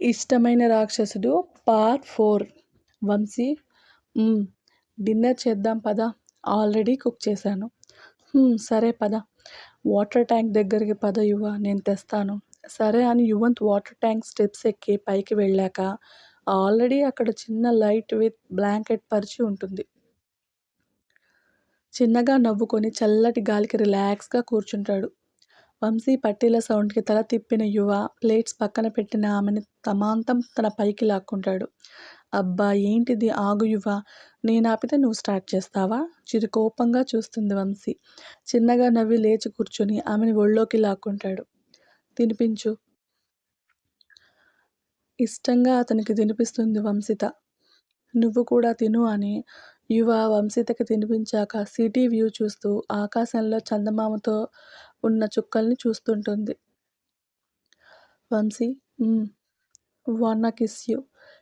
ఇష్టమైన రాక్షసుడు పార్ట్ 4. వంశీ "మ్మ్, డిన్నర్ చేద్దాం పద. ఆల్రెడీ కుక్ చేశాను." సరే పద. వాటర్ ట్యాంక్ దగ్గరికి పద యువ, నేను తెస్తాను." సరే అని యువంత్ వాటర్ ట్యాంక్ స్టెప్స్ ఎక్కి పైకి వెళ్ళాక ఆల్రెడీ అక్కడ చిన్న లైట్ విత్ బ్లాంకెట్ పరిచి ఉంటుంది. చిన్నగా నవ్వుకొని చల్లటి గాలికి రిలాక్స్గా కూర్చుంటాడు. వంశీ పట్టీల సౌండ్కి తల తిప్పిన యువ ప్లేట్స్ పక్కన పెట్టిన ఆమెని తమాంతం తన పైకి లాక్కుంటాడు. అబ్బా ఏంటిది, ఆగు యువ, నేనాపితే నువ్వు స్టార్ట్ చేస్తావా? చిరు కోపంగా చూస్తుంది వంశీ. చిన్నగా నవ్వి లేచి కూర్చొని ఆమెని ఒళ్ళోకి లాక్కుంటాడు. తినిపించు. ఇష్టంగా అతనికి తినిపిస్తుంది వంశిత. నువ్వు కూడా తిను అని యువ వంశితకి తినిపించాక సిటీ వ్యూ చూస్తూ ఆకాశంలో చందమామతో ఉన్న చుక్కల్ని చూస్తుంటుంది. వంశీ వాన్నా కిస్ యూ.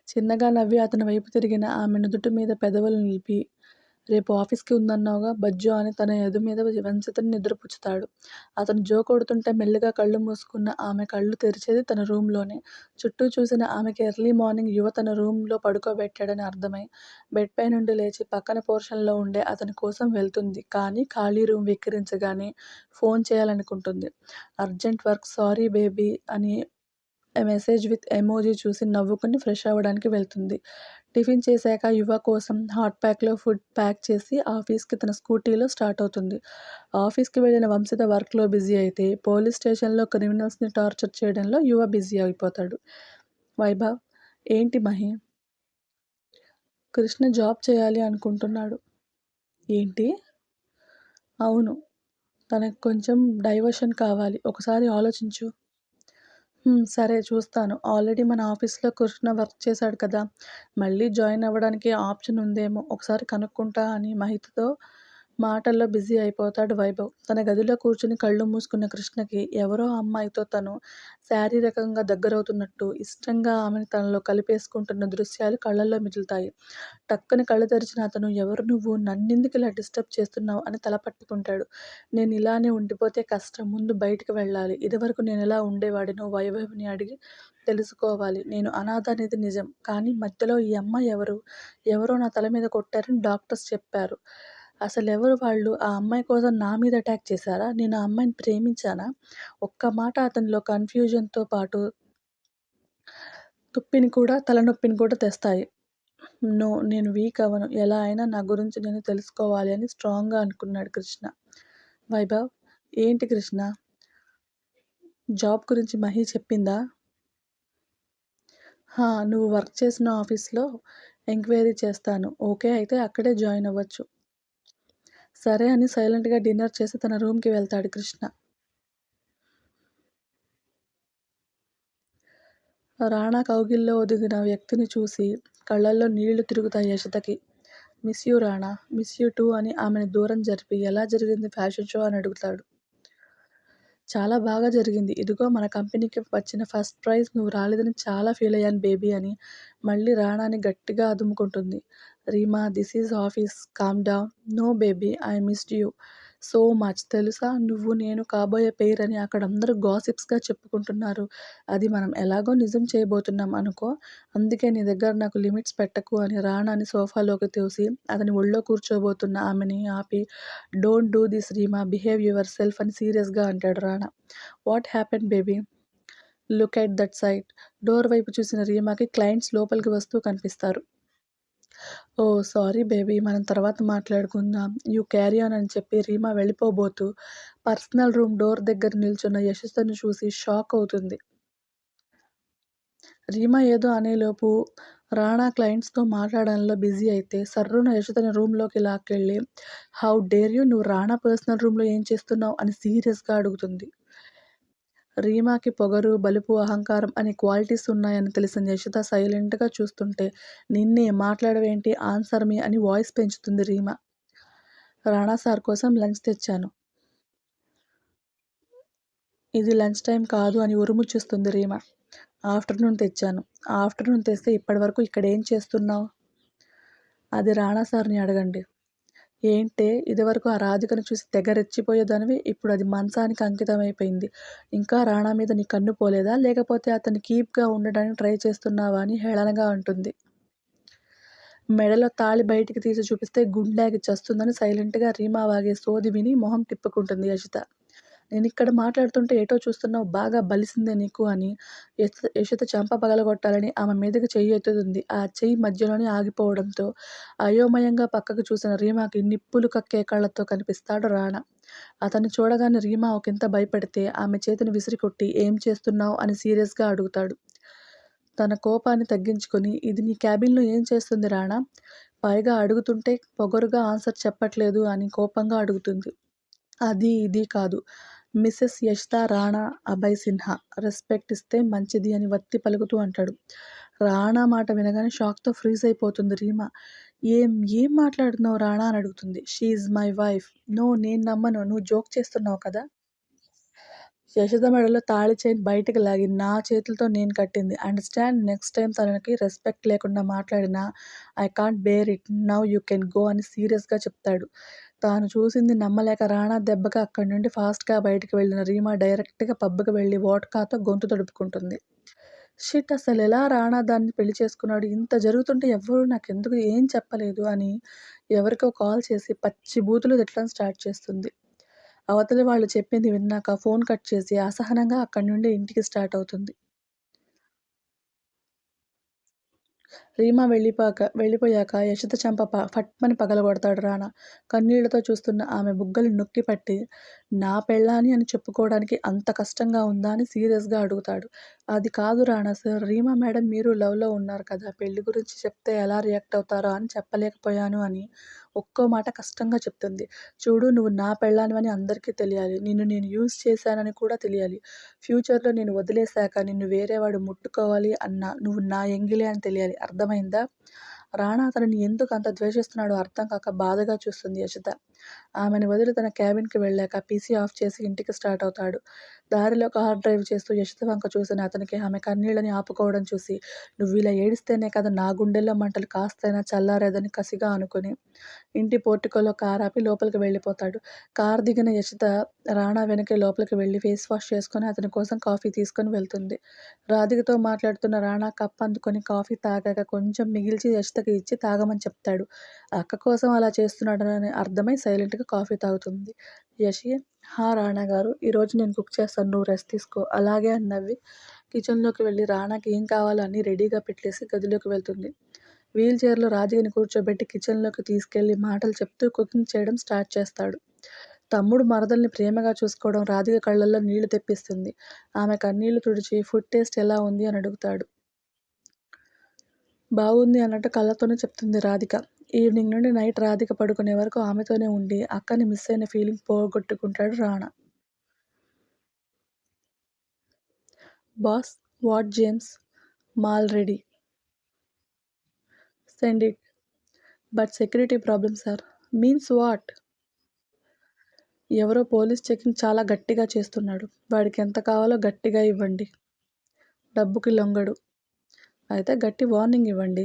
చిన్నగా నవ్వి అతని వైపు తిరిగిన ఆమె నుదుటి మీద పెదవులు నిలిపి, రేపు ఆఫీస్కి ఉందన్నావుగా బజ్జో అని తన ఎదు మీద వంశితని నిద్రపుచ్చుతాడు. అతను జో కొడుతుంటే మెల్లిగా కళ్ళు మూసుకున్న ఆమె కళ్ళు తెరిచేది తన రూమ్లోనే. చుట్టూ చూసిన ఆమెకి ఎర్లీ మార్నింగ్ యువ తన రూమ్లో పడుకోబెట్టాడని అర్థమై బెడ్ పై నుండి లేచి పక్కన పోర్షన్లో ఉండే అతని కోసం వెళ్తుంది. కానీ ఖాళీ రూమ్ వెక్కిరించగానే ఫోన్ చేయాలనుకుంటుంది. అర్జెంట్ వర్క్, సారీ బేబీ అని మెసేజ్ విత్ ఎమోజీ చూసి నవ్వుకుని ఫ్రెష్ అవ్వడానికి వెళ్తుంది. టిఫిన్ చేశాక యువ కోసం హాట్ ప్యాక్లో ఫుడ్ ప్యాక్ చేసి ఆఫీస్కి తన స్కూటీలో స్టార్ట్ అవుతుంది. ఆఫీస్కి వెళ్ళిన వంశిత వర్క్లో బిజీ అయితే పోలీస్ స్టేషన్లో క్రిమినల్స్ని టార్చర్ చేయడంలో యువ బిజీ అయిపోతాడు. వైభవ్ ఏంటి మహి? కృష్ణ జాబ్ చేయాలి అనుకుంటున్నాడు. ఏంటి? అవును, తనకు కొంచెం డైవర్షన్ కావాలి, ఒకసారి ఆలోచించు. సరే చూస్తాను. ఆల్రెడీ మన ఆఫీస్లో కృష్ణ వర్క్ చేశాడు కదా, మళ్ళీ జాయిన్ అవ్వడానికి ఆప్షన్ ఉందేమో ఒకసారి కనుక్కుంటా అని మహితతో మాటల్లో బిజీ అయిపోతాడు వైభవ్. తన గదిలో కూర్చుని కళ్ళు మూసుకున్న కృష్ణకి ఎవరో అమ్మాయితో తను శారీరకంగా దగ్గరవుతున్నట్టు, ఇష్టంగా ఆమెను తనలో కలిపేసుకుంటున్న దృశ్యాలు కళ్ళల్లో మిగులుతాయి. టక్కుని కళ్ళు తెరిచిన అతను, ఎవరు నువ్వు? నన్నెందుకు ఇలా డిస్టర్బ్ చేస్తున్నావు అని తల పట్టుకుంటాడు. నేను ఇలానే ఉండిపోతే కష్టం, ముందు బయటికి వెళ్ళాలి. ఇదివరకు నేను ఎలా ఉండేవాడినో వైభవ్ని అడిగి తెలుసుకోవాలి. నేను అనాథ అనేది నిజం, కానీ మధ్యలో ఈ అమ్మాయి ఎవరు? ఎవరో నా తల మీద కొట్టారని డాక్టర్స్ చెప్పారు. అసలెవరు వాళ్ళు? ఆ అమ్మాయి కోసం నా మీద అటాక్ చేశారా? నేను ఆ అమ్మాయిని ప్రేమించానా? ఒక్క మాట అతనిలో కన్ఫ్యూజన్తో పాటు తలనొప్పిని కూడా తెస్తాయి. నో, నేను వీక్ అవ్వను. ఎలా అయినా నా గురించి నేను తెలుసుకోవాలి అని స్ట్రాంగ్గా అనుకున్నాడు కృష్ణ. వైభవ్ ఏంటి కృష్ణ? జాబ్ గురించి మహి చెప్పిందా? నువ్వు వర్క్ చేసిన ఆఫీస్లో ఎంక్వైరీ చేస్తాను. ఓకే అయితే అక్కడే జాయిన్ అవ్వచ్చు. సరే అని సైలెంట్గా డిన్నర్ చేసి తన రూమ్కి వెళ్తాడు కృష్ణ. రాణా కౌగిల్లో ఒదిగిన వ్యక్తిని చూసి కళ్ళల్లో నీళ్లు తిరుగుతాయి యశితకి. Miss you Rana. Miss you too అని ఆమెను దూరం జరిపి, ఎలా జరిగింది ఫ్యాషన్ షో అని అడుగుతాడు. చాలా బాగా జరిగింది. ఇదిగో మన కంపెనీకి వచ్చిన ఫస్ట్ ప్రైజ్ నువ్వు రాలేదని చాలా ఫీల్ అయ్యాను బేబీ అని మళ్ళీ రాణాని గట్టిగా అదుముకుంటుంది. Reema, this is office, calm down. No baby, I missed you so much. తెలుసా నువ్వు నేను కాబోయే పెయిర్ అని అక్కడ అందరూ గాసిప్స్గా చెప్పుకుంటున్నారు. అది మనం ఎలాగో నిజం చేయబోతున్నాం అనుకో. అందుకే నీ దగ్గర నాకు లిమిట్స్ పెట్టకు అని రాణాని సోఫాలోకి తోసి అతని ఒళ్ళో కూర్చోబోతున్న ఆమెని ఆపి, don't do this Reema, behave your self అని సీరియస్గా అంటాడు Rana. What happened baby? Look at that side. Door వైపు చూసిన రీమాకి క్లయింట్స్ లోపలికి వస్తూ కనిపిస్తారు. ఓ సారీ బేబీ, మనం తర్వాత మాట్లాడుకుందాం, యూ క్యారీ ఆన్ అని చెప్పి రీమా వెళ్ళిపోబోతూ పర్సనల్ రూమ్ డోర్ దగ్గర నిల్చున్న యశస్సును చూసి షాక్ అవుతుంది. రీమా ఏదో అనేలోపు రాణా క్లయింట్స్తో మాట్లాడడంలో బిజీ అయితే సర్రున యశోదని రూమ్లోకి లాక్కెళ్ళి, హౌ డేర్ యూ, నువ్వు రాణా పర్సనల్ రూమ్లో ఏం చేస్తున్నావు అని సీరియస్గా అడుగుతుంది. రీమాకి పొగరు, బలుపు, అహంకారం అనే క్వాలిటీస్ ఉన్నాయని తెలిసిన యశిత సైలెంట్గా చూస్తుంటే, నిన్నే మాట్లాడవేంటి, ఆన్సర్ మీ అని వాయిస్ పెంచుతుంది రీమా. రాణా సార్ కోసం లంచ్ తెచ్చాను. ఇది లంచ్ టైం కాదు అని ఉరుముచ్చిస్తుంది రీమా. ఆఫ్టర్నూన్ తెచ్చాను. ఆఫ్టర్నూన్ తెస్తే ఇప్పటివరకు ఇక్కడ ఏం చేస్తున్నావు? అది రాణా సార్ని అడగండి. ఏంటే ఇదివరకు ఆ రాధికను చూసి తెగ రెచ్చిపోయేదానివి. ఇప్పుడు అది మంచానికి అంకితమైపోయింది. ఇంకా రాణా మీద నీ కన్ను పోలేదా? లేకపోతే అతన్ని కీప్‌గా ఉండడానికి ట్రై చేస్తున్నావా అని హేళనగా అంటుంది. మెడలో తాళి బయటికి తీసి చూపిస్తే గుండాగి చస్తుందని సైలెంట్‌గా రీమా వాగే సోది విని మొహం తిప్పుకుంటుంది యషిత. నేనిక్కడ మాట్లాడుతుంటే ఎటో చూస్తున్నావు బాగా బలిసిందే నీకు అని యషిత చెంప పగలగొట్టాలని ఆమె మీదకి చెయ్యి ఎత్తుతుంది. ఆ చెయ్యి మధ్యలోనే ఆగిపోవడంతో అయోమయంగా పక్కకు చూసిన రీమాకి నిప్పులు కక్కే కళ్ళతో కనిపిస్తాడు రానా. అతన్ని చూడగానే రీమా ఒకింత భయపడితే ఆమె చేతిని విసిరికొట్టి ఏం చేస్తున్నావు అని సీరియస్‌గా అడుగుతాడు. తన కోపాన్ని తగ్గించుకొని ఇది నీ క్యాబిన్‌లో ఏం చేస్తుంది రాణా? పైగా అడుగుతుంటే పొగరుగా ఆన్సర్ చెప్పట్లేదు అని కోపంగా అడుగుతుంది. అది, ఇది కాదు. మిసెస్ యషితా రాణా అభయ్ సిన్హా. రెస్పెక్ట్ ఇస్తే మంచిది అని వత్తి పలుకుతూ అంటాడు. రాణా మాట వినగానే షాక్‌తో ఫ్రీజ్ అయిపోతుంది రీమా. ఏం ఏం మాట్లాడుతున్నావు రాణా అని అడుగుతుంది. She is my wife. No నేను నమ్మను. నువ్వు జోక్ చేస్తున్నావు కదా! యశోద మెడలో తాళి చైన్ బయటికి లాగి నా చేతులతో నేను కట్టింది. అండర్‌స్టాండ్? నెక్స్ట్ టైమ్ తనకి రెస్పెక్ట్ లేకుండా మాట్లాడినా I can't bear it. Now you can go అని సీరియస్‌గా చెప్తాడు. తాను చూసింది నమ్మలేక రాణా దెబ్బకి అక్కడి నుండి ఫాస్ట్‌గా బయటికి వెళ్ళిన రీమా డైరెక్ట్‌గా పబ్‌కి వెళ్లి వోడ్కాతో గొంతు తడుపుకుంటుంది. షిట్ అసలెలా రాణా దాన్ని పెళ్లి చేసుకున్నాడు? ఇంత జరుగుతుంటే ఎవ్వరూ నాకెందుకు ఏం చెప్పలేదు అని ఎవరికో కాల్ చేసి పచ్చి బూతులు తిట్టడం స్టార్ట్ చేస్తుంది. అవతలి వాళ్ళు చెప్పింది విన్నాక ఫోన్ కట్ చేసి అసహనంగా అక్కడి నుండి ఇంటికి స్టార్ట్ అవుతుంది. రీమా వెళ్ళిపోయాక యషిత చెంప ఫట్మని పగలగొడతాడు రానా. కన్నీళ్లతో చూస్తున్న ఆమె బుగ్గలు నొక్కిపట్టి, నా పెళ్ళాని అని చెప్పుకోవడానికి అంత కష్టంగా ఉందా అని సీరియస్‌గా అడుగుతాడు. అది కాదు రానా సార్, రీమా మేడం మీరు లవ్‌లో ఉన్నారు కదా! పెళ్లి గురించి చెప్తే ఎలా రియాక్ట్ అవుతారో అని చెప్పలేకపోయాను అని ఒక్కో మాట కష్టంగా చెప్తుంది. చూడు నువ్వు నా పెళ్ళానివని అందరికీ తెలియాలి. నిన్ను నేను యూజ్ చేశానని కూడా తెలియాలి. ఫ్యూచర్‌లో నేను వదిలేసాక నిన్ను వేరేవాడు ముట్టుకోవాలి అన్నా నువ్వు నా ఎంగిలే అని తెలియాలి. అర్థమైందా? రానా అతనిని ఎందుకు అంత ద్వేషిస్తున్నాడో అర్థం కాక బాధగా చూస్తుంది యషిత. ఆమెను వదిలి తన క్యాబిన్‌కి వెళ్ళాక పీసీ ఆఫ్ చేసి ఇంటికి స్టార్ట్ అవుతాడు. దారిలో కార్ డ్రైవ్ చేస్తూ యషిత వంక చూసిన అతనికి ఆమె కన్నీళ్లని ఆపుకోవడం చూసి, నువ్విలా ఏడిస్తేనే కదా నా గుండెల్లో మంటలు కాస్తైనా చల్లారేదని కసిగా అనుకుని, ఇంటి పోర్టికోలో కారాపి లోపలికి వెళ్ళిపోతాడు. కారు దిగిన యషిత రానా వెనకే లోపలికి వెళ్లి ఫేస్ వాష్ చేసుకొని అతని కోసం కాఫీ తీసుకొని వెళ్తుంది. రాధికతో మాట్లాడుతున్న రానా కప్ అందుకొని కాఫీ తాగాక కొంచెం మిగిల్చి యషితకి ఇచ్చి తాగమని చెప్తాడు. అక్క కోసం అలా చేస్తున్నాడని అర్థమై సైలెంట్‌గా కాఫీ తాగుతుంది. యషి, హా! రానా గారు ఈరోజు నేను కుక్ చేస్తాను. నువ్వు రెస్ట్ తీసుకో. అలాగే అని నవ్వి కిచెన్‌లోకి వెళ్లి రానాకి ఏం కావాలో అన్నీ రెడీగా పెట్టేసి గదిలోకి వెళ్తుంది. వీల్ చైర్‌లో రాధికని కూర్చోబెట్టి కిచెన్‌లోకి తీసుకెళ్లి మాటలు చెప్తూ కుకింగ్ చేయడం స్టార్ట్ చేస్తాడు. తమ్ముడు మరదల్ని ప్రేమగా చూసుకోవడం రాధిక కళ్ళల్లో నీళ్లు తెప్పిస్తుంది. ఆమె కన్నీళ్లు తుడిచి ఫుడ్ టేస్ట్ ఎలా ఉంది అని అడుగుతాడు. బావుంది అన్నట్టు కళ్ళతోనే చెప్తుంది రాధిక. ఈవినింగ్ నుండి నైట్ రాధిక పడుకునే వరకు ఆమెతోనే ఉండి అక్కని మిస్ అయిన ఫీలింగ్ పోగొట్టుకుంటాడు రానా. Boss, what James? మాల్ ready. Send it. But security problem sir. Means what? ఎవరో పోలీస్ చెకింగ్ చాలా గట్టిగా చేస్తున్నాడు. వాడికి ఎంత కావాలో గట్టిగా ఇవ్వండి. డబ్బుకి లొంగడు. అయితే గట్టి వార్నింగ్ ఇవ్వండి.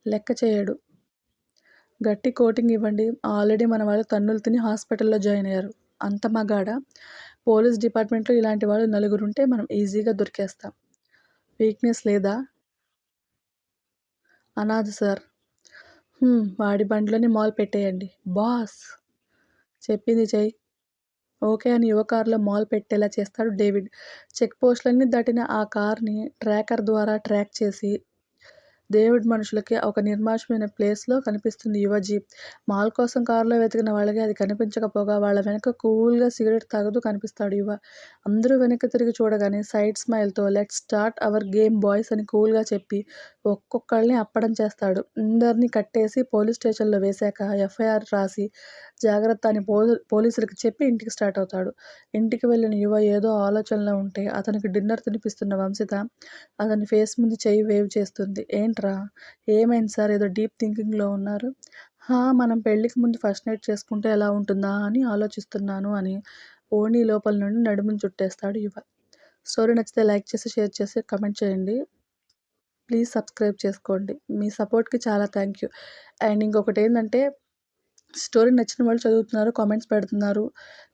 లెక్క చేయడు. గట్టి కోటింగ్ ఇవ్వండి. ఆల్రెడీ మన వాళ్ళు తన్నులు తిని హాస్పిటల్‌లో జాయిన్ అయ్యారు. అంత మగాడా? పోలీస్ డిపార్ట్మెంట్‌లో ఇలాంటి వాళ్ళు నలుగురుంటే మనం ఈజీగా దొరికేస్తాం. వీక్‌నెస్ లేదా? అనాథ సార్. వాడి బండిలోనే మాల్ పెట్టేయండి. బాస్! చెప్పింది చెయ్. ఓకే అని యువ కారులో మాల్ పెట్టేలా చేస్తాడు డేవిడ్. చెక్ పోస్టులన్నీ దాటిన ఆ కార్‌ని ట్రాకర్ ద్వారా ట్రాక్ చేసి డేవిడ్ మనుషులకి ఒక నిర్మానుష్యమైన ప్లేస్‌లో కనిపిస్తుంది యువ జీప్. మాల్ కోసం కారులో వెతికిన వాళ్ళకి అది కనిపించకపోగా వాళ్ళ వెనక కూల్‌గా సిగరెట్ తాగుతూ కనిపిస్తాడు యువ. అందరూ వెనక్కి తిరిగి చూడగానే సైడ్ స్మైల్‌తో let's start our game boys అని కూల్‌గా చెప్పి ఒక్కొక్కళ్ళని అప్పడం చేస్తాడు. అందరిని కట్టేసి పోలీస్ స్టేషన్‌లో వేశాక ఎఫ్ఐఆర్ రాసి జాగ్రత్త అని పోలీసులకి చెప్పి ఇంటికి స్టార్ట్ అవుతాడు. ఇంటికి వెళ్ళిన యువ ఏదో ఆలోచనలో ఉంటే అతనికి డిన్నర్ తినిపిస్తున్న వంశిత అతని ఫేస్ ముందు చెయ్యి వేవ్ చేస్తుంది. ఏంట్రా? ఏమైంది సార్ ఏదో డీప్ థింకింగ్‌లో ఉన్నారు? మనం పెళ్ళికి ముందు ఫస్ట్ నైట్ చేసుకుంటే ఎలా ఉంటుందా అని ఆలోచిస్తున్నాను అని ఓణీ లోపల నుండి నడుముని చుట్టేస్తాడు యువ. స్టోరీ నచ్చితే లైక్ చేసి, షేర్ చేసి, కామెంట్ చేయండి. ప్లీజ్ సబ్స్క్రైబ్ చేసుకోండి. మీ సపోర్ట్‌కి చాలా థ్యాంక్ యూ. అండ్ ఇంకొకటేందంటే స్టోరీ నచ్చిన వాళ్ళు చదువుతున్నారు, కామెంట్స్ పెడుతున్నారు.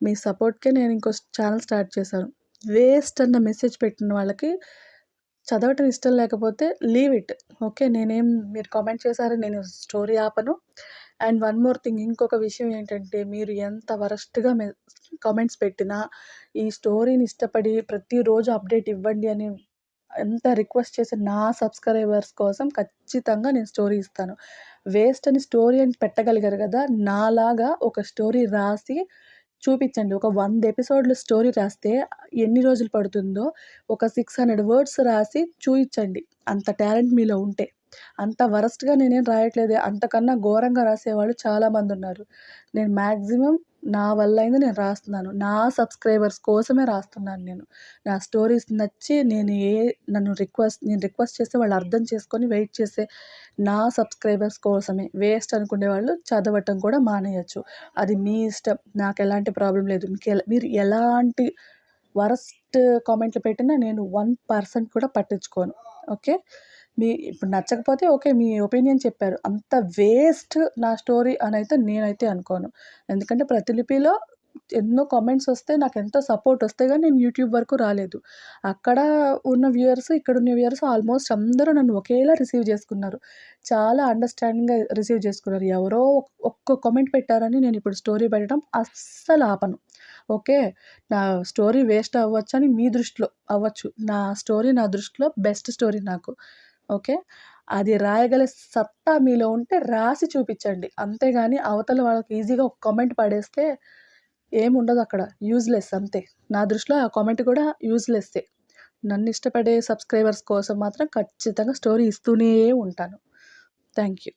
మీ సపోర్ట్‌కే నేను ఇంకో ఛానెల్ స్టార్ట్ చేశాను. వేస్ట్ అన్న మెసేజ్ పెట్టిన వాళ్ళకి చదవటం ఇష్టం లేకపోతే లీవ్ ఇట్. ఓకే. మీరు కామెంట్ చేశారని నేను స్టోరీ ఆపను. అండ్ వన్ మోర్ థింగ్, ఇంకొక విషయం ఏంటంటే, మీరు ఎంత వరస్ట్‌గా కామెంట్స్ పెట్టినా, ఈ స్టోరీని ఇష్టపడి ప్రతిరోజు అప్డేట్ ఇవ్వండి అని ఎంత రిక్వెస్ట్ చేసి నా సబ్స్క్రైబర్స్ కోసం ఖచ్చితంగా నేను స్టోరీ ఇస్తాను. వేస్ట్ అని స్టోరీ అని పెట్టగలిగారు గదా! నాలాగా ఒక స్టోరీ రాసి చూపిచ్చండి. ఒక 100 ఎపిసోడ్‌ల స్టోరీ రాస్తే ఎన్ని రోజులు పడుతుందో, ఒక 600 వర్డ్స్ రాసి చూయించండి. అంత టాలెంట్ మీలో ఉంటే. అంత వరస్ట్‌గా నేనేం రాయట్లేదే. అంతకన్నా ఘోరంగా రాసేవాళ్ళు చాలామందున్నారు. నేను మాక్సిమం నా వల్లయింది నేను రాస్తున్నాను. నా సబ్స్క్రైబర్స్ కోసమే రాస్తున్నాను నేను. నా స్టోరీస్ నచ్చి నేను రిక్వెస్ట్ చేస్తే వాళ్ళు అర్థం చేసుకొని వెయిట్ చేసే నా సబ్స్క్రైబర్స్ కోసమే. వేస్ట్ అనుకునే వాళ్ళు చదవటం కూడా మానేయొచ్చు. అది మీ ఇష్టం. నాకెలాంటి ప్రాబ్లమ్ లేదు. మీరు ఎలాంటి వరస్ట్ కామెంట్లు పెట్టినా నేను 1% కూడా పట్టించుకోను. ఓకే. ఇప్పుడు నచ్చకపోతే ఓకే. మీ ఒపీనియన్ చెప్పారు. అంత వేస్ట్ నా స్టోరీ అనైతే నేనైతే అనుకోను. ఎందుకంటే ప్రతిలిపిలో ఎన్నో కామెంట్స్ వస్తే నాకెంతో సపోర్ట్ వస్తే గాని నేను యూట్యూబ్ వరకు రాలేదు. అక్కడ ఉన్న వ్యూయర్స్, ఇక్కడున్న వ్యూయర్స్ ఆల్మోస్ట్ అందరూ నన్ను ఒకేలా రిసీవ్ చేసుకున్నారు. చాలా అండర్‌స్టాండింగ్‌గా రిసీవ్ చేసుకున్నారు. ఎవరో ఒక్క కామెంట్ పెట్టారని నేనిప్పుడు స్టోరీ పెట్టడం అస్సలు ఆపను. ఓకే. నా స్టోరీ వేస్ట్ అవ్వచ్చని మీ దృష్టిలో అవ్వచ్చు. నా దృష్టిలో బెస్ట్ స్టోరీ నాకు. ఓకే. అది రాయగల సత్తా మీలో ఉంటే రాసి చూపిచ్చండి. అంతేగాని అవతల వాళ్ళకి ఈజీగా ఒక కామెంట్ పడేస్తే ఏముండదక్కడ. యూజ్‌లెస్ అంతే. నా దృష్టిలో ఆ కామెంట్ కూడా యూజ్‌లెస్సే. నన్నిష్టపడే సబ్స్క్రైబర్స్ కోసం మాత్రం ఖచ్చితంగా స్టోరీ ఇస్తూనే ఉంటాను. Thank you.